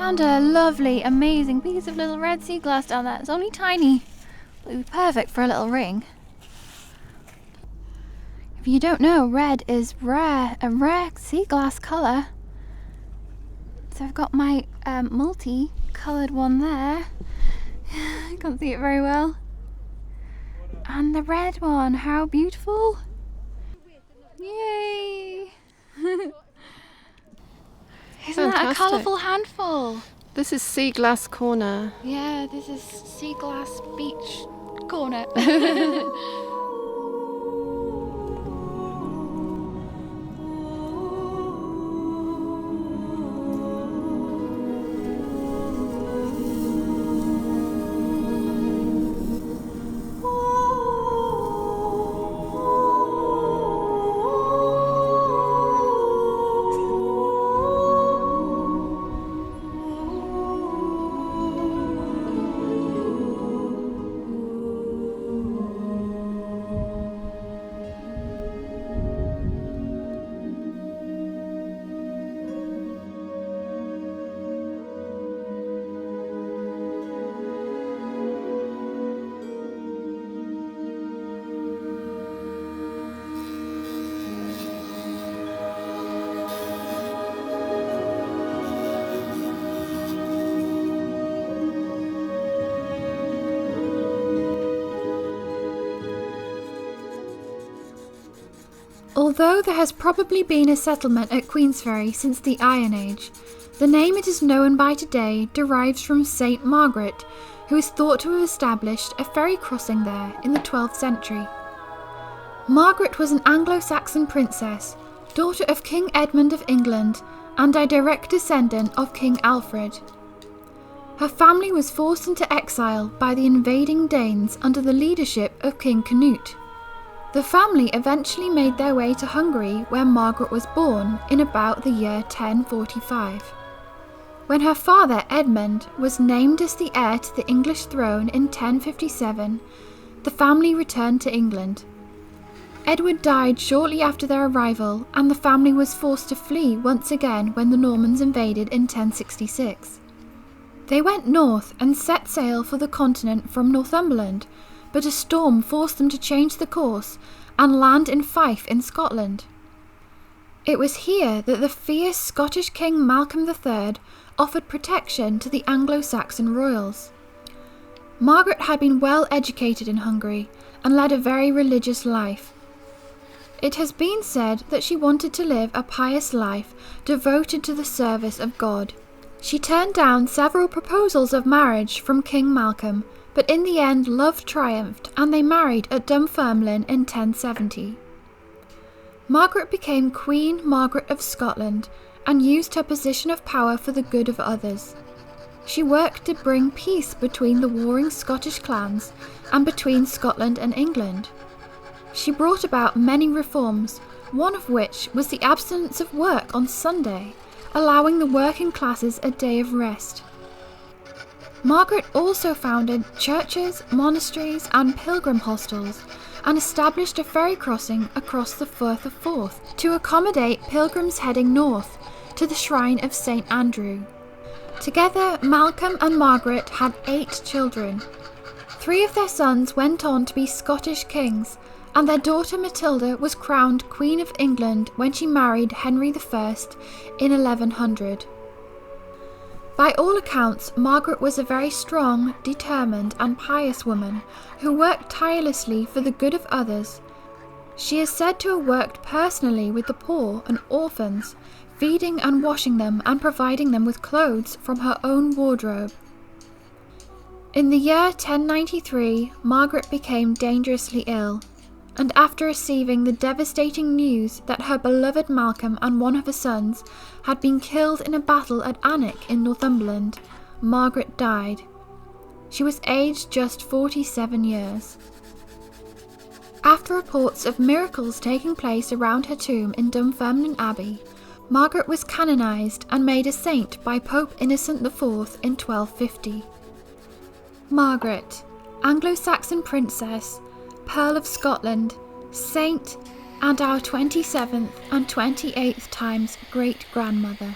found a lovely, amazing piece of little red sea glass down there. It's only tiny, but it would be perfect for a little ring. If you don't know, red is a rare sea glass colour. So I've got my multi-coloured one there. I can't see it very well. And the red one, how beautiful! Yay! Isn't that a colourful handful? This is Sea Glass Corner. Yeah, this is Sea Glass Beach Corner. Although there has probably been a settlement at Queensferry since the Iron Age, the name it is known by today derives from St Margaret, who is thought to have established a ferry crossing there in the 12th century. Margaret was an Anglo Saxon princess, daughter of King Edmund of England and a direct descendant of King Alfred. Her family was forced into exile by the invading Danes under the leadership of King Canute. The family eventually made their way to Hungary, where Margaret was born in about the year 1045. When her father, Edmund, was named as the heir to the English throne in 1057, the family returned to England. Edward died shortly after their arrival, and the family was forced to flee once again when the Normans invaded in 1066. They went north and set sail for the continent from Northumberland, but a storm forced them to change the course and land in Fife in Scotland. It was here that the fierce Scottish King Malcolm III offered protection to the Anglo Saxon royals. Margaret had been well educated in Hungary and led a very religious life. It has been said that she wanted to live a pious life devoted to the service of God. She turned down several proposals of marriage from King Malcolm, but in the end love triumphed and they married at Dunfermline in 1070. Margaret became Queen Margaret of Scotland and used her position of power for the good of others. She worked to bring peace between the warring Scottish clans and between Scotland and England. She brought about many reforms, one of which was the abstinence of work on Sunday, allowing the working classes a day of rest. Margaret also founded churches, monasteries and pilgrim hostels and established a ferry crossing across the Firth of Forth to accommodate pilgrims heading north to the shrine of St Andrew. Together, Malcolm and Margaret had 8 children. 3 of their sons went on to be Scottish kings, and their daughter Matilda was crowned Queen of England when she married Henry I in 1100. By all accounts, Margaret was a very strong, determined and pious woman who worked tirelessly for the good of others. She is said to have worked personally with the poor and orphans, feeding and washing them and providing them with clothes from her own wardrobe. In the year 1093, Margaret became dangerously ill, and after receiving the devastating news that her beloved Malcolm and one of her sons had been killed in a battle at Alnwick in Northumberland, Margaret died. She was aged just 47 years. After reports of miracles taking place around her tomb in Dunfermline Abbey, Margaret was canonised and made a saint by Pope Innocent IV in 1250. Margaret, Anglo-Saxon princess, Pearl of Scotland, saint, and our 27th and 28th times great-grandmother.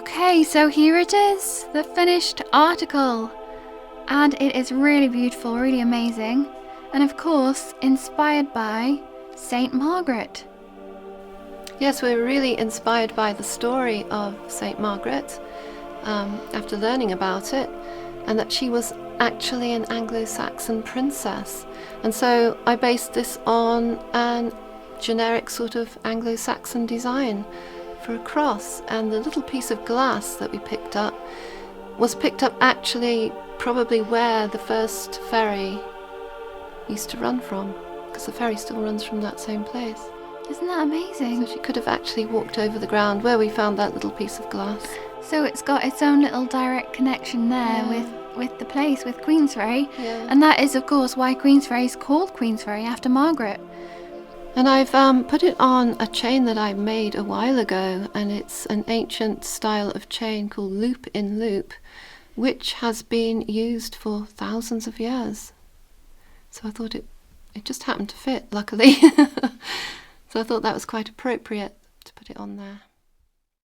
Okay, so here it is, the finished article. And it is really beautiful, really amazing. And of course, inspired by St Margaret. Yes, we're really inspired by the story of St Margaret after learning about it, and that she was actually an Anglo Saxon princess. And so I based this on an generic sort of Anglo Saxon design for a cross, and the little piece of glass that we picked up was picked up actually probably where the first ferry used to run from, because the ferry still runs from that same place. Isn't that amazing? So she could have actually walked over the ground where we found that little piece of glass. So it's got its own little direct connection there with the place, with Queensferry. Yeah. And that is, of course, why Queensferry is called Queensferry, after Margaret. And I've put it on a chain that I made a while ago, and it's an ancient style of chain called loop in loop, which has been used for thousands of years. So I thought it just happened to fit, luckily. So I thought that was quite appropriate to put it on there.